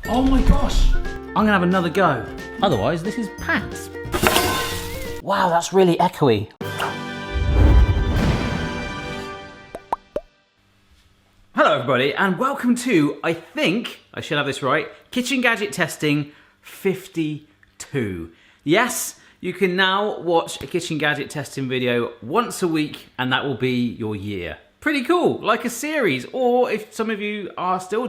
Oh my gosh! I'm gonna have another go. Otherwise, this is pants. Wow, that's really echoey. Hello everybody, and welcome to, I think, I should have this right, Kitchen Gadget Testing 52. Yes, you can now watch a kitchen gadget testing video once a week, and that will be your year. Pretty cool, like a series, or if some of you are still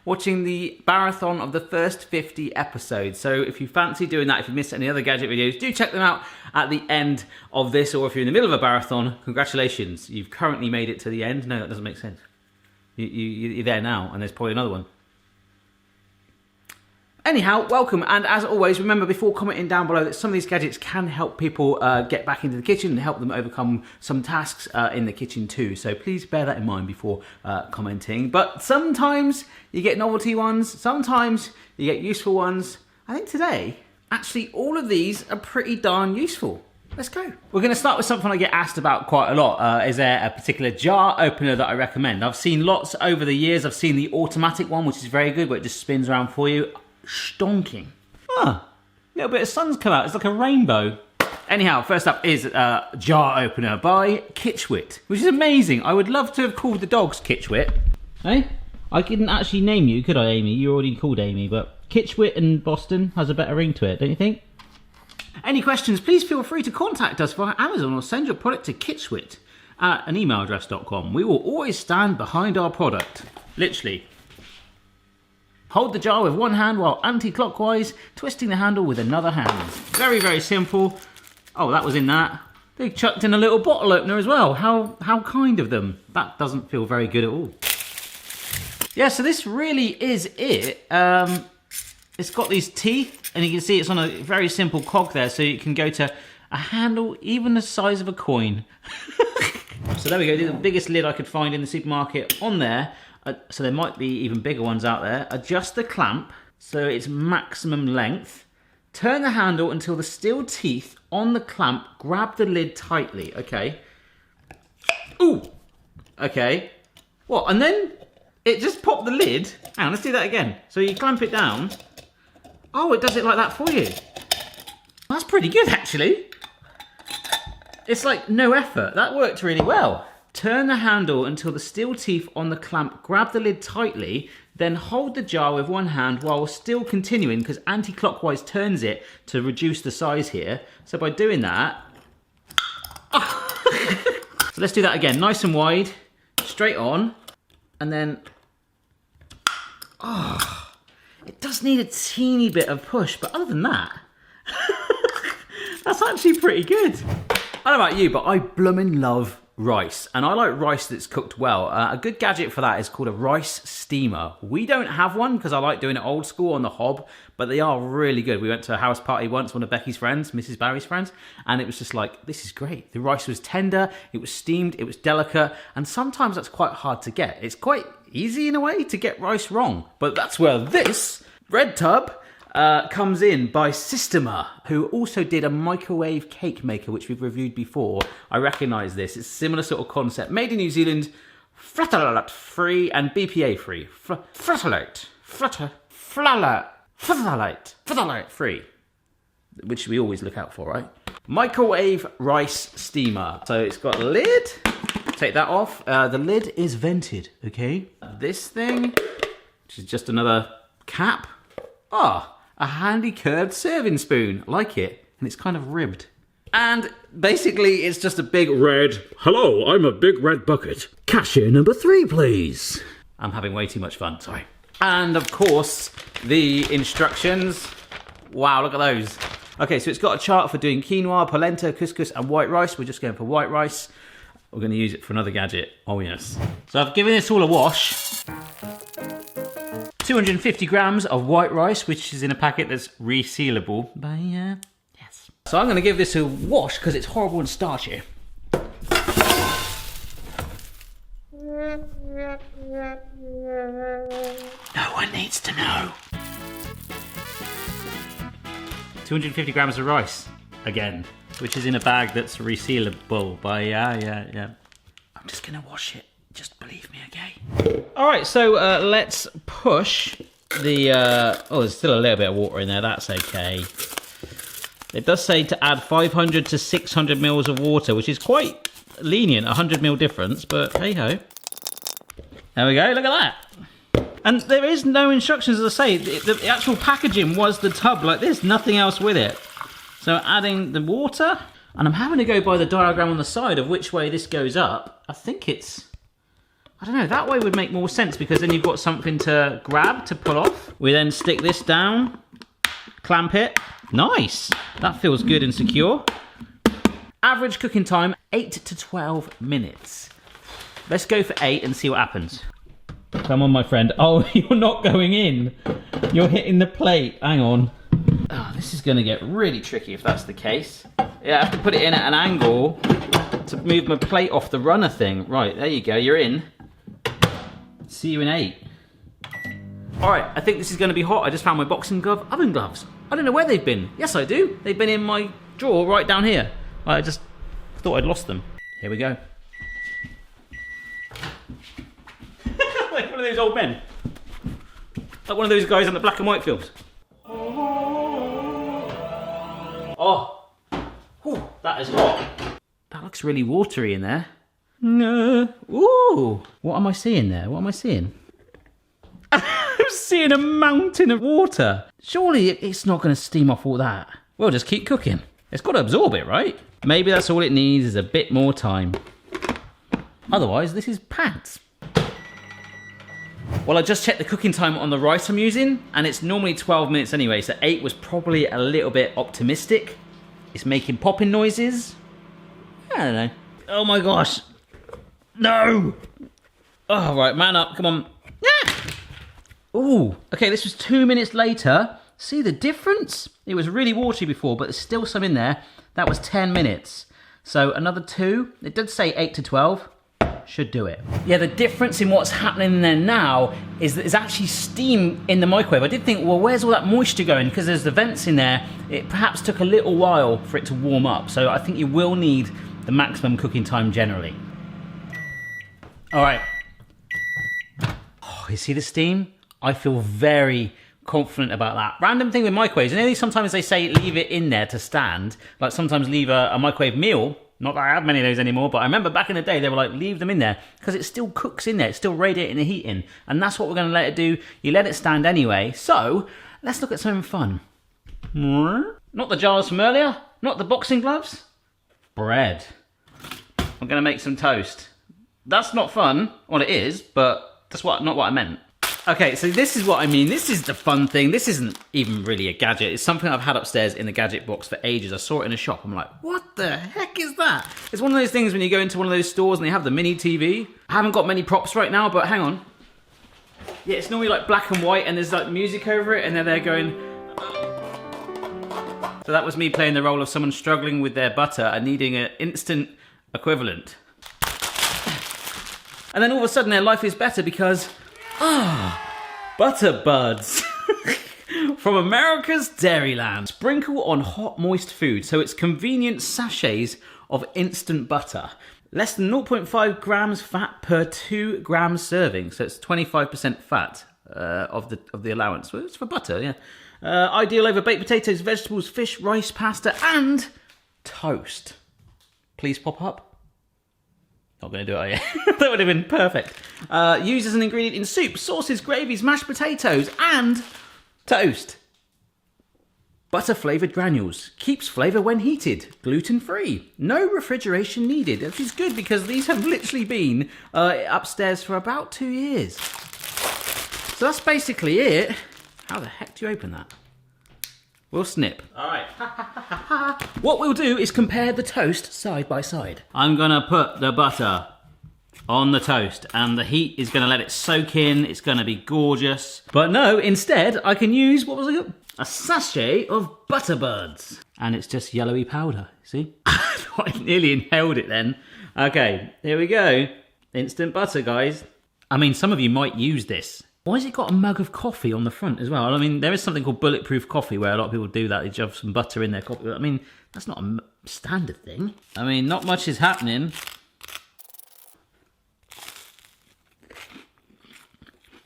watching the marathon of the first 50 episodes. So if you fancy doing that, if you missed any other gadget videos, do check them out at the end of this, or if you're in the middle of a marathon, congratulations, you've currently made it to the end. No, that doesn't make sense. You're there now, and there's probably another one. Anyhow, welcome, and as always, remember before commenting down below that some of these gadgets can help people get back into the kitchen and help them overcome some tasks in the kitchen too. So please bear that in mind before commenting. But sometimes you get novelty ones, sometimes you get useful ones. I think today, actually all of these are pretty darn useful. Let's go. We're going to start with something I get asked about quite a lot. Is there a particular jar opener that I recommend? I've seen lots over the years. I've seen the automatic one, which is very good, where it just spins around for you. Stonking. Ah, a little bit of sun's come out. It's like a rainbow. Anyhow, first up is jar opener by Kitchwit, which is amazing. I would love to have called the dogs Kitchwit. Hey, I didn't actually name you, could I, Amy? You already called Amy, but Kitchwit in Boston has a better ring to it, don't you think? Any questions, please feel free to contact us via Amazon or send your product to kitchwit at an email address.com. We will always stand behind our product. Literally. Hold the jar with one hand while anti-clockwise, twisting the handle with another hand. Very, very simple. Oh, that was in that. They chucked in a little bottle opener as well. How kind of them. That doesn't feel very good at all. Yeah, so this really is it. It's got these teeth, and you can see it's on a very simple cog there, so you can go to a handle even the size of a coin. So there we go, the biggest lid I could find in the supermarket on there. So there might be even bigger ones out there. Adjust the clamp so it's maximum length. Turn the handle until the steel teeth on the clamp grab the lid tightly. Okay. Ooh. Okay. What? And then it just popped the lid. Hang on, let's do that again. So you clamp it down. Oh, it does it like that for you. That's pretty good, actually. It's like no effort. That worked really well. Turn the handle until the steel teeth on the clamp grab the lid tightly, then hold the jar with one hand while still continuing, because anti-clockwise turns it to reduce the size here. So by doing that... So let's do that again. Nice and wide, straight on, and then... Oh, it does need a teeny bit of push, but other than that, that's actually pretty good. I don't know about you, but I bloomin' love rice, and I like rice that's cooked well. A good gadget for that is called a rice steamer. We don't have one because I like doing it old school on the hob, but they are really good. We went to a house party once, one of Becky's friends, Mrs. Barry's friends, and it was just like, this is great. The rice was tender, it was steamed, it was delicate, and sometimes that's quite hard to get. It's quite easy in a way to get rice wrong, but that's where this red tub comes in by Systema, who also did a microwave cake maker, which we've reviewed before. I recognise this. It's a similar sort of concept. Made in New Zealand, phthalate free and BPA free. Phthalate free, which we always look out for, right? Microwave rice steamer. So it's got a lid. Take that off. The lid is vented, okay? This thing, which is just another cap. Ah. A handy curved serving spoon. I like it. And it's kind of ribbed. And basically it's just a big red, hello, I'm a big red bucket. Cashier number 3, please. I'm having way too much fun, sorry. And of course, the instructions. Wow, look at those. Okay, so it's got a chart for doing quinoa, polenta, couscous, and white rice. We're just going for white rice. We're going to use it for another gadget. Oh, yes. So I've given this all a wash. 250 grams of white rice, which is in a packet that's resealable. Yes. So I'm going to give this a wash because it's horrible and starchy. No one needs to know. 250 grams of rice, again, which is in a bag that's resealable by, yeah. I'm just going to wash it. Just believe me, okay? All right, so let's push the, oh, there's still a little bit of water in there. That's okay. It does say to add 500 to 600 mils of water, which is quite lenient, 100 mil difference, but hey ho. There we go, look at that. And there is no instructions, as I say. The actual packaging was the tub like this, nothing else with it. So adding the water, and I'm having to go by the diagram on the side of which way this goes up. I think it's, I don't know, that way would make more sense because then you've got something to grab, to pull off. We then stick this down, clamp it. Nice, that feels good and secure. Average cooking time, 8 to 12 minutes. Let's go for 8 and see what happens. Come on, my friend. Oh, you're not going in. You're hitting the plate. Hang on. Oh, this is going to get really tricky if that's the case. Yeah, I have to put it in at an angle to move my plate off the runner thing. Right, there you go. You're in. See you in 8. All right, I think this is going to be hot. I just found my boxing glove oven gloves. I don't know where they've been. Yes, I do. They've been in my drawer right down here. I just thought I'd lost them. Here we go. Like one of those old men. Like one of those guys on the black and white films. Oh, whew, that is hot. That looks really watery in there. Ooh, what am I seeing there? What am I seeing? I'm seeing a mountain of water. Surely it's not going to steam off all that. Well, just keep cooking. It's got to absorb it, right? Maybe that's all it needs is a bit more time. Otherwise, this is pants. Well, I just checked the cooking time on the rice I'm using, and it's normally 12 minutes anyway, so 8 was probably a little bit optimistic. It's making popping noises. I don't know. Oh my gosh. No! Oh, right, man up, come on. Ah! Ooh, okay, this was 2 minutes later. See the difference? It was really watery before, but there's still some in there. That was 10 minutes. So another 2. It did say 8 to 12. Should do it. Yeah, the difference in what's happening in there now is that there's actually steam in the microwave. I did think, well, where's all that moisture going? Because there's the vents in there. It perhaps took a little while for it to warm up. So I think you will need the maximum cooking time generally. All right. Oh, you see the steam? I feel very confident about that. Random thing with microwaves, you know, sometimes they say leave it in there to stand, like sometimes leave a microwave meal. Not that I have many of those anymore, but I remember back in the day they were like, leave them in there because it still cooks in there. It's still radiating the heat in, and that's what we're going to let it do. You let it stand anyway. So let's look at something fun. Not the jars from earlier, not the boxing gloves. Bread. I'm going to make some toast. That's not fun. Well, it is, but that's not what I meant. Okay, so this is what I mean. This is the fun thing. This isn't even really a gadget. It's something I've had upstairs in the gadget box for ages. I saw it in a shop. I'm like, what the heck is that? It's one of those things when you go into one of those stores and they have the mini TV. I haven't got many props right now, but hang on. Yeah, it's normally like black and white and there's like music over it and then they're going... So that was me playing the role of someone struggling with their butter and needing an instant equivalent. And then all of a sudden their life is better because... butter buds from America's Dairyland. Sprinkle on hot, moist food, so it's convenient sachets of instant butter. Less than 0.5 grams fat per 2 grams serving, so it's 25% fat of the allowance. Well, it's for butter, yeah. Ideal over baked potatoes, vegetables, fish, rice, pasta, and toast. Please pop up. Not going to do it, are you? That would have been perfect. Used as an ingredient in soup, sauces, gravies, mashed potatoes, and toast. Butter-flavoured granules. Keeps flavour when heated. Gluten-free. No refrigeration needed. Which is good because these have literally been upstairs for about 2 years. So that's basically it. How the heck do you open that? We'll snip. All right. What we'll do is compare the toast side by side. I'm gonna put the butter on the toast and the heat is gonna let it soak in. It's gonna be gorgeous. But no, instead I can use, what was it? A sachet of butter buds. And it's just yellowy powder, see? I nearly inhaled it then. Okay, here we go. Instant butter, guys. I mean, some of you might use this. Why has it got a mug of coffee on the front as well? I mean, there is something called bulletproof coffee where a lot of people do that. They shove some butter in their coffee. I mean, that's not a standard thing. I mean, not much is happening.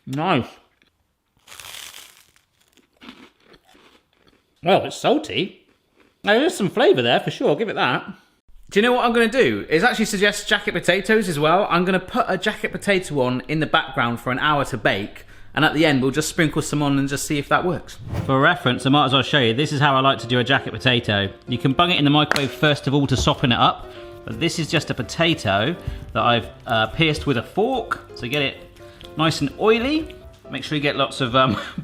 Nice. Well, it's salty. There is some flavour there for sure, I'll give it that. Do you know what I'm going to do? Is actually suggest jacket potatoes as well. I'm going to put a jacket potato on in the background for an hour to bake, and at the end we'll just sprinkle some on and just see if that works. For reference, I might as well show you, this is how I like to do a jacket potato. You can bung it in the microwave first of all to soften it up, but this is just a potato that I've pierced with a fork, so get it nice and oily. Make sure you get lots of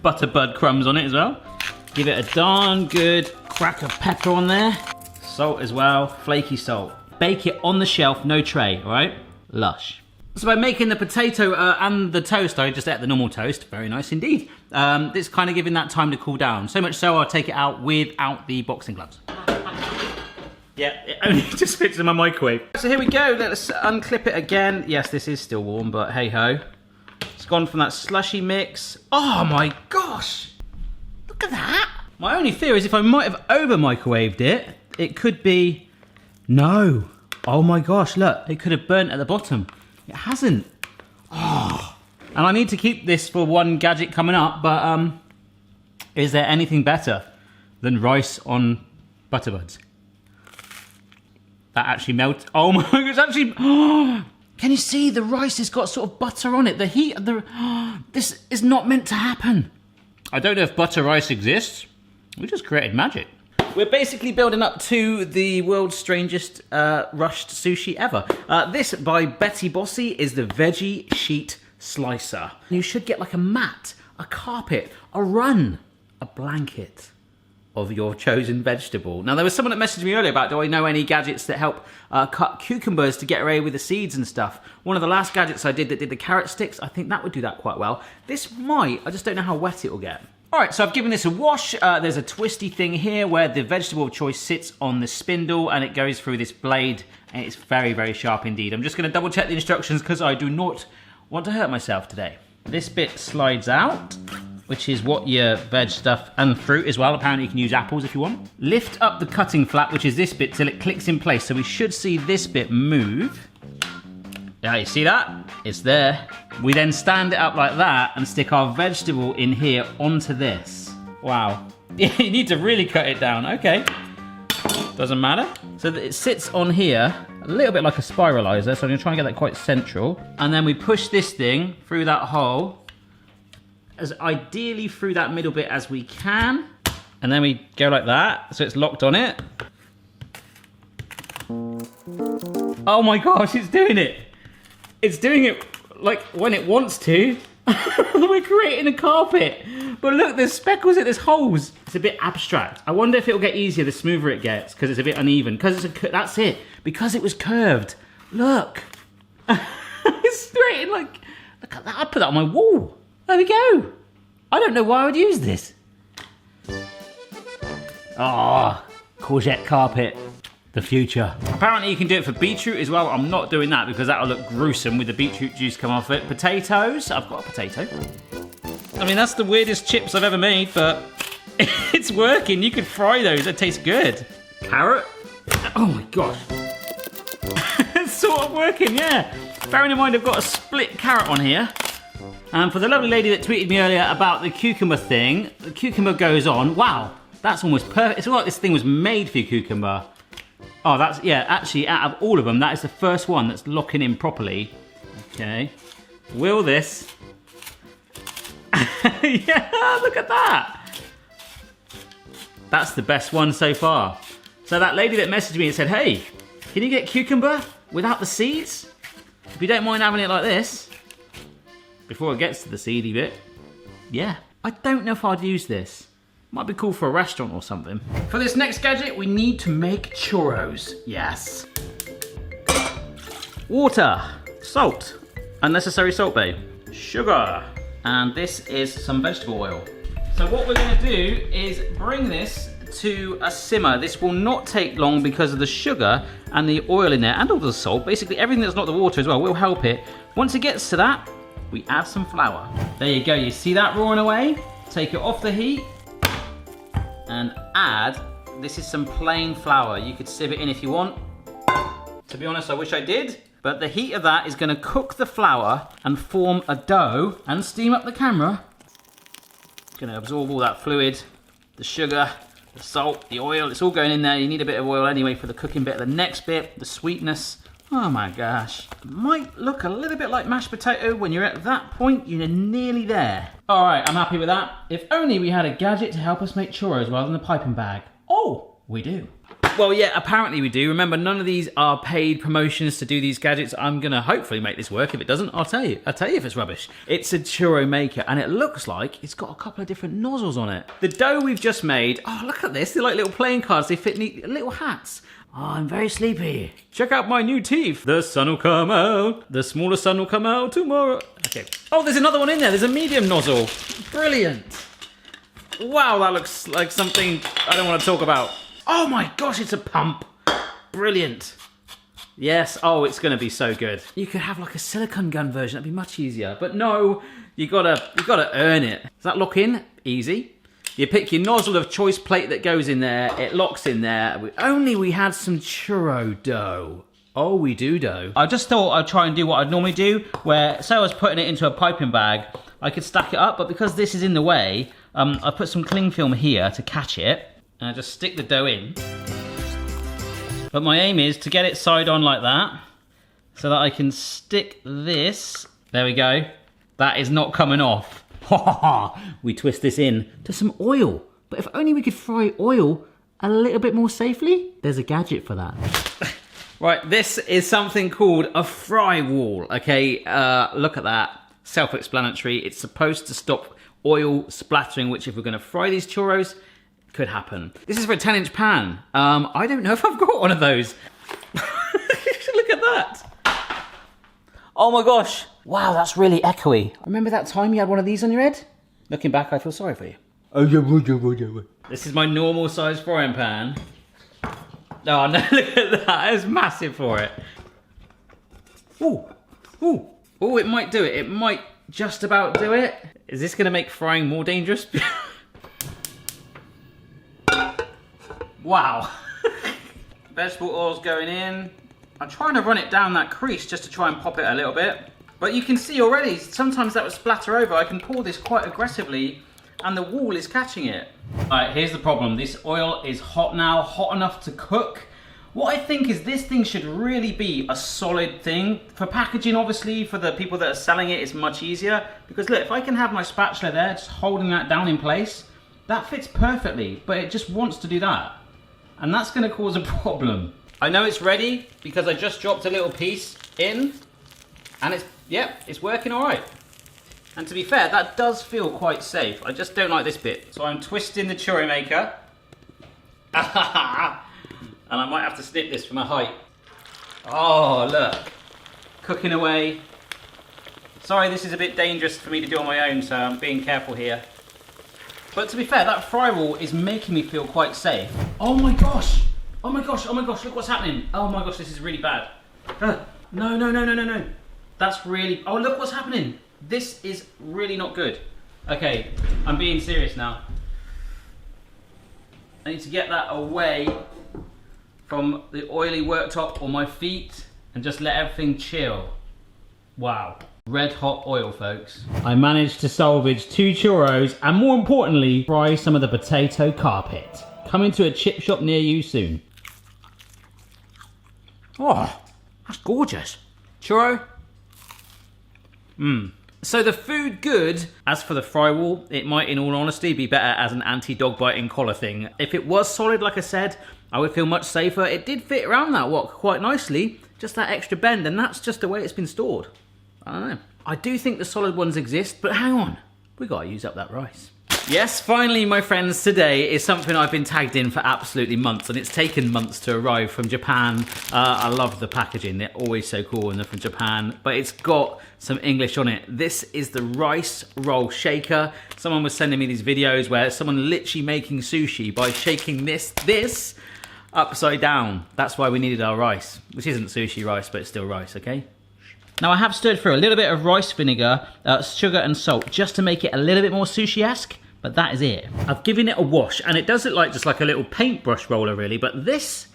butter bud crumbs on it as well. Give it a darn good crack of pepper on there. Salt as well, flaky salt. Bake it on the shelf, no tray, all right? Lush. So by making the potato and the toast, I just ate the normal toast. Very nice indeed. It's kind of giving that time to cool down. So much so I'll take it out without the boxing gloves. Yeah, it only just fits in my microwave. So here we go, let's unclip it again. Yes, this is still warm, but hey ho. It's gone from that slushy mix. Oh my gosh, look at that. My only fear is if I might have over microwaved it, it could be, no. Oh my gosh, look, it could have burnt at the bottom. It hasn't. Oh. And I need to keep this for one gadget coming up, but is there anything better than rice on butter buds? That actually melts. Oh my god, it's actually, oh. Can you see the rice has got sort of butter on it? The heat of the, oh, this is not meant to happen. I don't know if butter rice exists. We just created magic. We're basically building up to the world's strangest rushed sushi ever. This, by Betty Bossy, is the Veggie Sheet Slicer. You should get like a mat, a carpet, a run, a blanket of your chosen vegetable. Now, there was someone that messaged me earlier about, do I know any gadgets that help cut cucumbers to get away with the seeds and stuff? One of the last gadgets I did that did the carrot sticks, I think that would do that quite well. This might, I just don't know how wet it will get. All right, so I've given this a wash. There's a twisty thing here where the vegetable of choice sits on the spindle and it goes through this blade, and it's very, very sharp indeed. I'm just gonna double check the instructions because I do not want to hurt myself today. This bit slides out, which is what your veg stuff and fruit as well. Apparently you can use apples if you want. Lift up the cutting flap, which is this bit, till it clicks in place. So we should see this bit move. Yeah, you see that? It's there. We then stand it up like that and stick our vegetable in here onto this. Wow. Yeah, you need to really cut it down. Okay. Doesn't matter. So that it sits on here, a little bit like a spiralizer. So I'm gonna try and get that quite central. And then we push this thing through that hole, as ideally through that middle bit as we can. And then we go like that, so it's locked on it. Oh my gosh, it's doing it. It's doing it like when it wants to. We're creating a carpet. But look, there's speckles in, there's holes. It's a bit abstract. I wonder if it'll get easier the smoother it gets, because it's a bit uneven. Because it's a, that's it. Because it was curved. Look. It's straight in like, look at that. I'd put that on my wall. There we go. I don't know why I would use this. Ah, courgette carpet. The future. Apparently you can do it for beetroot as well. I'm not doing that because that'll look gruesome with the beetroot juice come off it. Potatoes. I've got a potato. I mean, that's the weirdest chips I've ever made, but it's working. You could fry those. They taste good. Carrot. Oh my gosh. It's sort of working, yeah. Bearing in mind I've got a split carrot on here. And for the lovely lady that tweeted me earlier about the cucumber thing, the cucumber goes on. Wow, that's almost perfect. It's like this thing was made for cucumber. Oh, that's, yeah, actually, out of all of them, that is the first one that's locking in properly. Okay. Will this? Yeah, look at that. That's the best one so far. So that lady that messaged me and said, hey, can you get cucumber without the seeds? If you don't mind having it like this, before it gets to the seedy bit. Yeah. I don't know if I'd use this. Might be cool for a restaurant or something. For this next gadget, we need to make churros. Yes. Water, salt, unnecessary salt babe, sugar, and this is some vegetable oil. So what we're gonna do is bring this to a simmer. This will not take long because of the sugar and the oil in there and all the salt. Basically everything that's not the water as well will help it. Once it gets to that, we add some flour. There you go, you see that roaring away? Take it off the heat. And add, this is some plain flour. You could sieve it in if you want. To be honest, I wish I did. But the heat of that is gonna cook the flour and form a dough and steam up the camera. It's gonna absorb all that fluid, the sugar, The salt, the oil, it's all going in there. You need a bit of oil anyway for the cooking bit. The next bit, the sweetness. Oh my gosh. It might look a little bit like mashed potato. When you're at that point, you're nearly there. All right, I'm happy with that. If only we had a gadget to help us make churros rather than a piping bag. Oh, we do. Well, yeah, apparently we do. Remember, none of these are paid promotions to do these gadgets. I'm gonna hopefully make this work. If it doesn't, I'll tell you. I'll tell you if it's rubbish. It's a Churro Maker, and it looks like it's got a couple of different nozzles on it. The dough we've just made, oh, look at this. They're like little playing cards. They fit neat little hats. Oh, I'm very sleepy. Check out my new teeth. The sun will come out. The smaller sun will come out tomorrow. Okay. Oh, there's another one in there. There's a medium nozzle. Brilliant. Wow, that looks like something I don't want to talk about. Oh my gosh, it's a pump. Brilliant. Yes, oh, it's gonna be so good. You could have like a silicone gun version, that'd be much easier. But no, you gotta earn it. Does that lock in? Easy. You pick your nozzle of choice plate that goes in there, it locks in there. If only we had some churro dough. Oh, we do dough. I just thought I'd try and do what I'd normally do, where, say I was putting it into a piping bag, I could stack it up, but because this is in the way, I put some cling film here to catch it, and I just stick the dough in. But my aim is to get it side on like that, so that I can stick this, there we go. That is not coming off. We twist this in to some oil. But if only we could fry oil a little bit more safely. There's a gadget for that. Right, this is something called a fry wall. Okay, look at that. Self-explanatory. It's supposed to stop oil splattering, which if we're gonna fry these churros, could happen. This is for a 10-inch pan. I don't know if I've got one of those. Look at that. Oh my gosh. Wow, that's really echoey. Remember that time you had one of these on your head? Looking back, I feel sorry for you. This is my normal size frying pan. Oh no, look at that. It's massive for it. Ooh, ooh. Ooh, it might do it. It might just about do it. Is this gonna make frying more dangerous? Wow. Vegetable oil's going in. I'm trying to run it down that crease just to try and pop it a little bit. But you can see already, sometimes that would splatter over. I can pour this quite aggressively and the wall is catching it. All right, here's the problem. This oil is hot now, hot enough to cook. What I think is this thing should really be a solid thing. For packaging, obviously, for the people that are selling it, it's much easier. Because look, if I can have my spatula there, just holding that down in place, that fits perfectly, but it just wants to do that. And that's gonna cause a problem. I know it's ready because I just dropped a little piece in and it's working all right. And to be fair, that does feel quite safe. I just don't like this bit. So I'm twisting the Churro Maker. And I might have to snip this from a height. Oh, look. Cooking away. Sorry, this is a bit dangerous for me to do on my own, so I'm being careful here. But to be fair, that fry wall is making me feel quite safe. Oh my gosh. Oh my gosh, oh my gosh, look what's happening. Oh my gosh, this is really bad. No. That's really, oh look what's happening. This is really not good. Okay, I'm being serious now. I need to get that away from the oily worktop or my feet and just let everything chill. Wow. Red hot oil, folks. I managed to salvage 2 churros and more importantly, fry some of the potato carpet. Coming to a chip shop near you soon. Oh, that's gorgeous. Churro. So the food good. As for the fry wall, it might in all honesty be better as an anti-dog biting collar thing. If it was solid, like I said, I would feel much safer. It did fit around that wok quite nicely, just that extra bend, and that's just the way it's been stored. I don't know. I do think the solid ones exist, but hang on. We gotta use up that rice. Yes, finally, my friends, today is something I've been tagged in for absolutely months, and it's taken months to arrive from Japan. I love the packaging. They're always so cool when they're from Japan, but it's got some English on it. This is the rice roll shaker. Someone was sending me these videos where someone literally making sushi by shaking this upside down. That's why we needed our rice, which isn't sushi rice, but it's still rice, okay? Now I have stirred through a little bit of rice vinegar, sugar and salt, just to make it a little bit more sushi-esque, but that is it. I've given it a wash, and it does look like just like a little paintbrush roller really, but this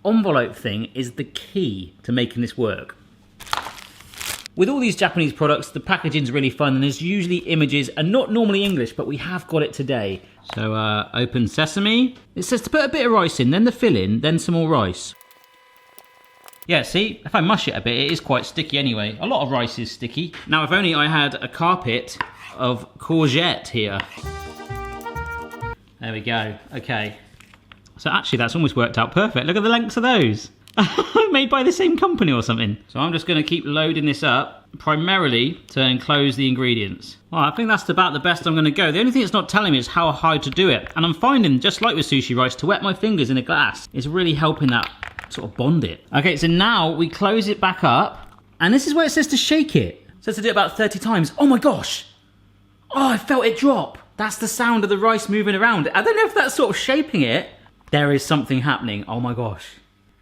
envelope thing is the key to making this work. With all these Japanese products, the packaging's really fun and there's usually images and not normally English, but we have got it today. So open sesame. It says to put a bit of rice in, then the filling, then some more rice. Yeah, see, if I mush it a bit, it is quite sticky anyway. A lot of rice is sticky. Now, if only I had a carpet of courgette here. There we go, okay. So actually that's almost worked out perfect. Look at the lengths of those. Made by the same company or something. So I'm just gonna keep loading this up, primarily to enclose the ingredients. Well, I think that's about the best I'm gonna go. The only thing it's not telling me is how high to do it. And I'm finding, just like with sushi rice, to wet my fingers in a glass is really helping that sort of bond it. Okay, so now we close it back up. And this is where it says to shake it. It says to do it about 30 times. Oh my gosh. Oh, I felt it drop. That's the sound of the rice moving around. I don't know if that's sort of shaping it. There is something happening. Oh my gosh.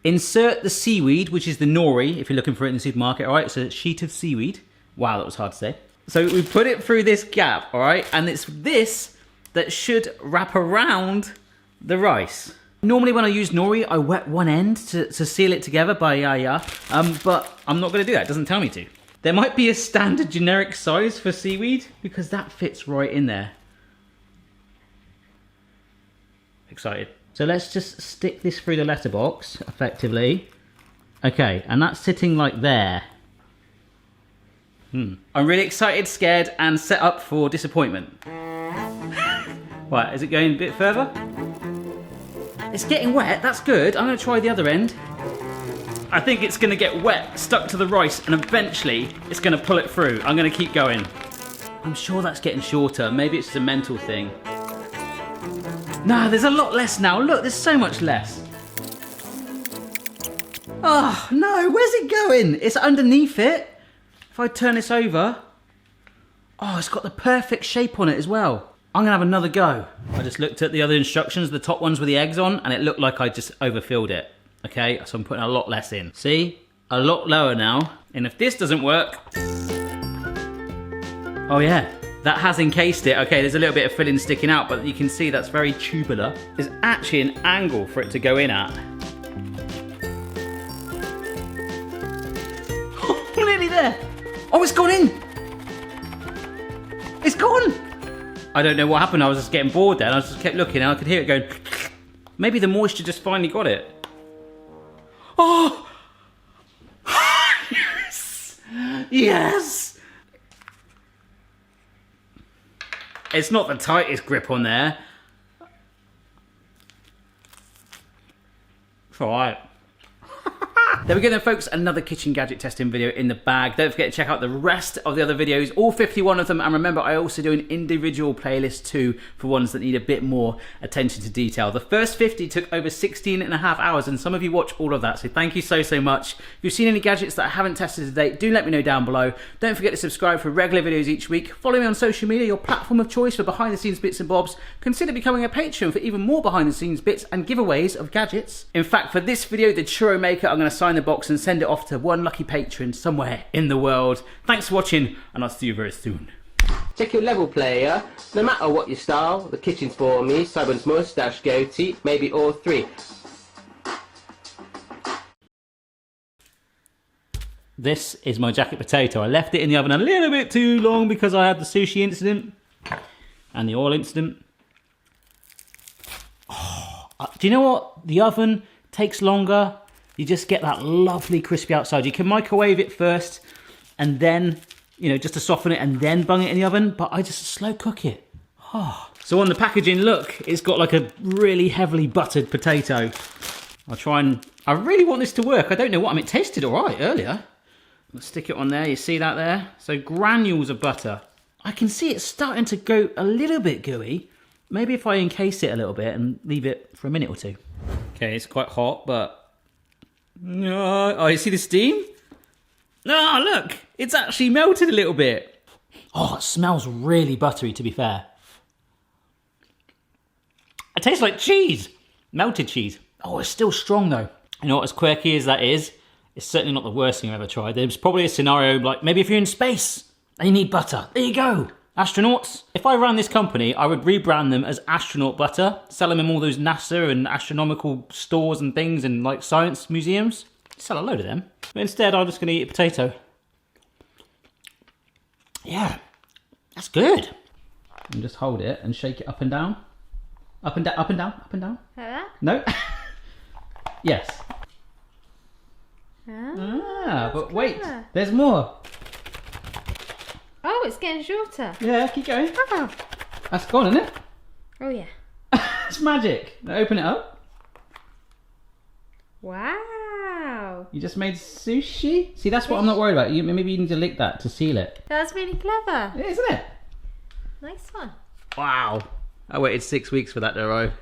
Insert the seaweed, which is the nori, if you're looking for it in the supermarket, all right? It's a sheet of seaweed. Wow, that was hard to say. So we put it through this gap, all right? And it's this that should wrap around the rice. Normally when I use nori, I wet one end to seal it together by but I'm not gonna do that, it doesn't tell me to. There might be a standard generic size for seaweed because that fits right in there. Excited. So let's just stick this through the letterbox, effectively. Okay, and that's sitting like there. I'm really excited, scared, and set up for disappointment. Right, is it going a bit further? It's getting wet, that's good. I'm gonna try the other end. I think it's gonna get wet, stuck to the rice, and eventually it's gonna pull it through. I'm gonna keep going. I'm sure that's getting shorter. Maybe it's just a mental thing. Nah, there's a lot less now. Look, there's so much less. Oh, no, where's it going? It's underneath it. If I turn this over. Oh, it's got the perfect shape on it as well. I'm gonna have another go. I just looked at the other instructions, the top ones with the eggs on, and it looked like I just overfilled it. Okay, so I'm putting a lot less in. See? A lot lower now. And if this doesn't work... Oh yeah. That has encased it. Okay, there's a little bit of filling sticking out, but you can see that's very tubular. There's actually an angle for it to go in at. Oh, nearly there. Oh, it's gone in. It's gone. I don't know what happened. I was just getting bored then. I just kept looking and I could hear it going. Maybe the moisture just finally got it. Oh. Yes. Yes. It's not the tightest grip on there. It's alright. There we go then, folks, another kitchen gadget testing video in the bag. Don't forget to check out the rest of the other videos, all 51 of them, and remember I also do an individual playlist too for ones that need a bit more attention to detail. The first 50 took over 16.5 hours, and some of you watch all of that, so thank you so much. If you've seen any gadgets that I haven't tested today, do let me know down below. Don't forget to subscribe for regular videos each week. Follow me on social media, your platform of choice for behind the scenes bits and bobs. Consider becoming a patron for even more behind the scenes bits and giveaways of gadgets. In fact, for this video, the Churro Maker, I'm going to sign the box and send it off to one lucky patron somewhere in the world. Thanks for watching, and I'll see you very soon. Check your level, player. No matter what your style, the kitchen's for me. Simon's moustache, goatee, maybe all three. This is my jacket potato. I left it in the oven a little bit too long because I had the sushi incident and the oil incident. Oh, do you know what? The oven takes longer. You just get that lovely crispy outside. You can microwave it first and then, you know, just to soften it and then bung it in the oven, but I just slow cook it. Oh. So on the packaging, look, it's got like a really heavily buttered potato. I'll try and, I really want this to work. I don't know what, I mean, it tasted all right earlier. Let's stick it on there, you see that there? So granules of butter. I can see it's starting to go a little bit gooey. Maybe if I encase it a little bit and leave it for a minute or two. Okay, it's quite hot, but... Oh, you see the steam? Oh, look, it's actually melted a little bit. Oh, it smells really buttery, to be fair. It tastes like cheese, melted cheese. Oh, it's still strong though. You know what, as quirky as that is, it's certainly not the worst thing I've ever tried. There's probably a scenario like maybe if you're in space and you need butter. There you go. Astronauts. If I ran this company, I would rebrand them as Astronaut Butter, sell them in all those NASA and astronomical stores and things and like science museums. Sell a load of them. But instead, I'm just going to eat a potato. Yeah, that's good. And just hold it and shake it up and down. Up and down, up and down, up and down. Like that? No. Yes. But wait, clever. there's more. Oh, it's getting shorter. Yeah, keep going. Oh, That's gone, isn't it? oh yeah. It's magic. Now open it up. Wow. You just made sushi. See, that's what I'm not worried about. Maybe you need to lick that to seal it. That's really clever. Isn't it? Nice one. Wow. I waited 6 weeks for that to arrive.